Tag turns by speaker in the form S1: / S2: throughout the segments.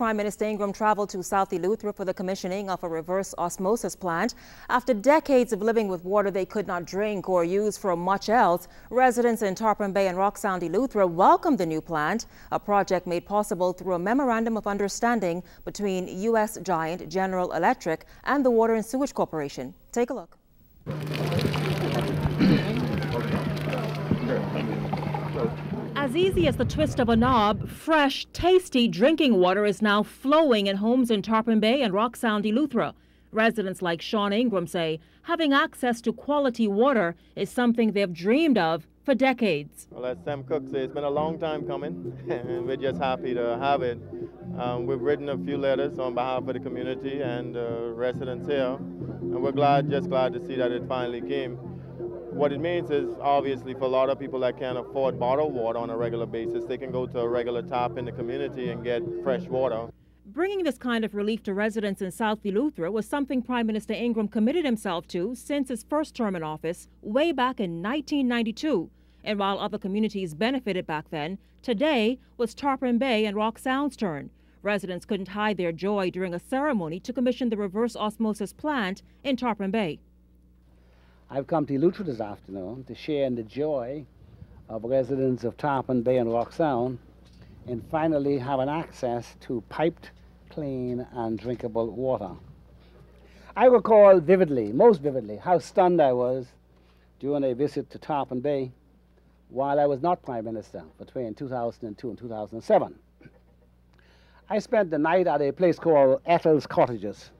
S1: Prime Minister Ingram traveled to South Eleuthera for the commissioning of a reverse osmosis plant. After decades of living with water they could not drink or use for much else, residents in Tarpum Bay and Rocksound, Eleuthera welcomed the new plant, a project made possible through a memorandum of understanding between U.S. giant General Electric and the Water and Sewage Corporation. Take a look. As easy as the twist of a knob, fresh, tasty drinking water is now flowing in homes in Tarpum Bay and Rocksound, Eleuthera. Residents like Sean Ingram say having access to quality water is something they've dreamed of for decades.
S2: Well, as Sam Cook said, it's been a long time coming, and we're just happy to have it. We've written a few letters on behalf of the community and residents here, and we're just glad to see that it finally came. What it means is, obviously, for a lot of people that can't afford bottled water on a regular basis, they can go to a regular tap in the community and get fresh water.
S1: Bringing this kind of relief to residents in South Eleuthera was something Prime Minister Ingram committed himself to since his first term in office way back in 1992. And while other communities benefited back then, today was Tarpum Bay and Rocksound's turn. Residents couldn't hide their joy during a ceremony to commission the reverse osmosis plant in Tarpum Bay.
S3: I've come to Eleuthera this afternoon to share in the joy of residents of Tarpum Bay and Rocksound in finally having access to piped, clean and drinkable water. I recall vividly, most vividly, how stunned I was during a visit to Tarpum Bay while I was not Prime Minister between 2002 and 2007. I spent the night at a place called Ethel's Cottages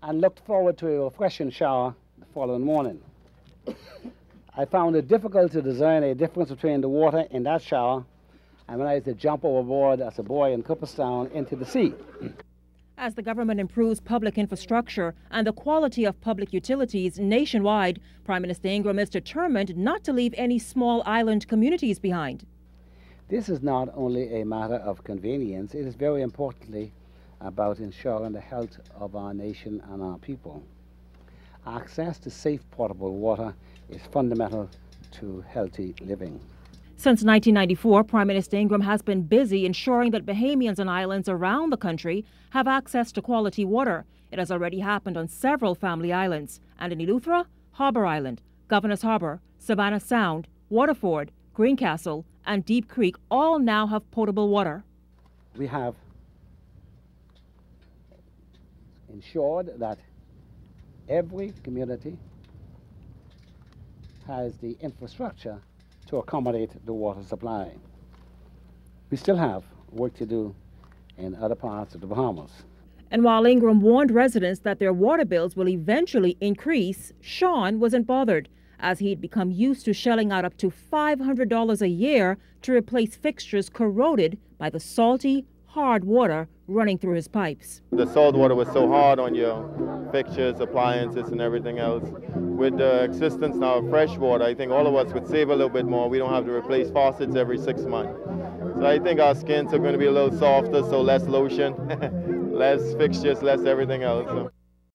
S3: and looked forward to a refreshing shower the following morning. I found it difficult to discern a difference between the water in that shower and when I used to jump overboard as a boy in Cooperstown into the sea.
S1: As the government improves public infrastructure and the quality of public utilities nationwide, Prime Minister Ingram is determined not to leave any small island communities behind.
S3: This is not only a matter of convenience, it is very importantly about ensuring the health of our nation and our people. Access to safe potable water is fundamental to healthy living.
S1: Since 1994, Prime Minister Ingram has been busy ensuring that Bahamians and islands around the country have access to quality water. It has already happened on several family islands, and in Eleuthera, Harbour Island, Governor's Harbour, Savannah Sound, Waterford, Greencastle and Deep Creek all now have potable water.
S3: We have ensured that every community has the infrastructure to accommodate the water supply. We still have work to do in other parts of the Bahamas.
S1: And while Ingram warned residents that their water bills will eventually increase, Sean wasn't bothered, as he'd become used to shelling out up to $500 a year to replace fixtures corroded by the salty, hard water running through his pipes.
S2: The salt water was so hard on your fixtures, appliances and everything else. With the existence now of fresh water, I think all of us would save a little bit more. We don't have to replace faucets every 6 months. So I think our skins are going to be a little softer, so less lotion, less fixtures, less everything else.